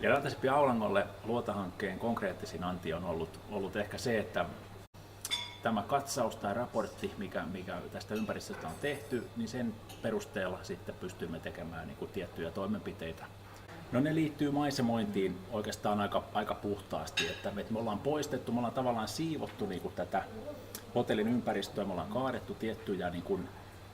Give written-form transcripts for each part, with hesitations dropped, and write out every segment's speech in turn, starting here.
Ja Rautaseppi Aulangolle luotahankkeen konkreettisin anti on ollut ehkä se, että tämä katsaus tai raportti, mikä tästä ympäristöstä on tehty, niin sen perusteella sitten pystymme tekemään niin kuin tiettyjä toimenpiteitä. No ne liittyy maisemointiin oikeastaan aika puhtaasti, että me ollaan poistettu, me ollaan tavallaan siivottu niin kuin tätä hotellin ympäristöä, me ollaan kaadettu tiettyjä niin kuin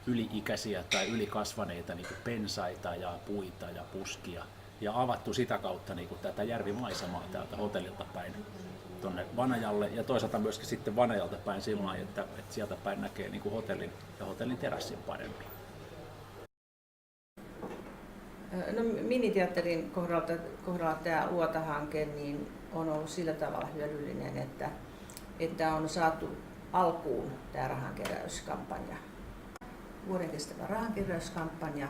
yli-ikäisiä tai ylikasvaneita niin kuin pensaita ja puita ja puskia ja avattu sitä kautta niin kuin tätä järvimaisemaa täältä hotellilta päin tuonne Vanajalle ja toisaalta myöskin sitten Vanajalta päin sillä lailla, että sieltä päin näkee niin kuin hotellin ja hotellin terassin paremmin. No, miniteatterin kohdalla tämä Luota-hanke niin on ollut sillä tavalla hyödyllinen, että on saatu alkuun tämä rahankeräyskampanja. Vuoden kestävä rahankeräyskampanja,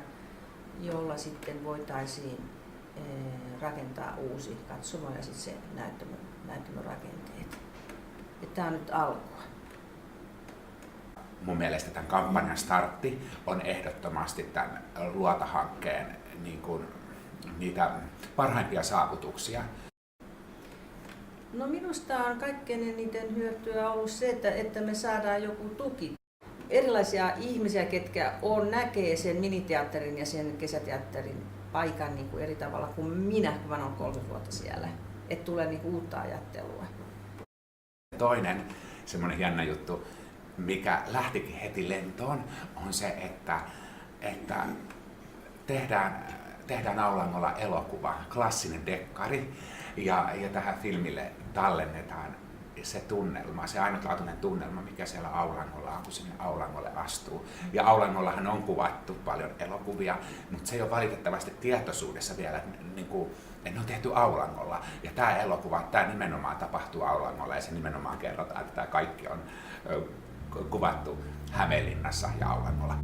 jolla sitten voitaisiin rakentaa uusi katsomo ja sitten se näyttämörakenteet. Tämä on nyt alkua. Mun mielestä tämän kampanjan startti on ehdottomasti tämän Luota-hankkeen niin kuin, niitä parhaimpia saavutuksia. No minusta on kaikkein eniten hyötyä ollut se, että me saadaan joku tuki. Erilaisia ihmisiä, ketkä näkee sen miniteatterin ja sen kesäteatterin paikan niin kuin eri tavalla kuin minä, kun mä olen 30 vuotta siellä. Että tulee niin kuin uutta ajattelua. Toinen semmoinen jännä juttu, mikä lähtikin heti lentoon, on se, että tehdään Aulangolla elokuva, klassinen dekkari, ja tähän filmille tallennetaan se tunnelma, se ainutlaatuinen tunnelma, mikä siellä Aulangolla on, kun sinne Aulangolle astuu. Ja Aulangollahan on kuvattu paljon elokuvia, mutta se ei ole valitettavasti tietoisuudessa vielä, niin kuin, että ne on tehty Aulangolla. Ja tämä elokuva, tämä nimenomaan tapahtuu Aulangolla ja se nimenomaan kerrotaan, että tämä kaikki on kuvattu Hämeenlinnassa ja Aulangolla.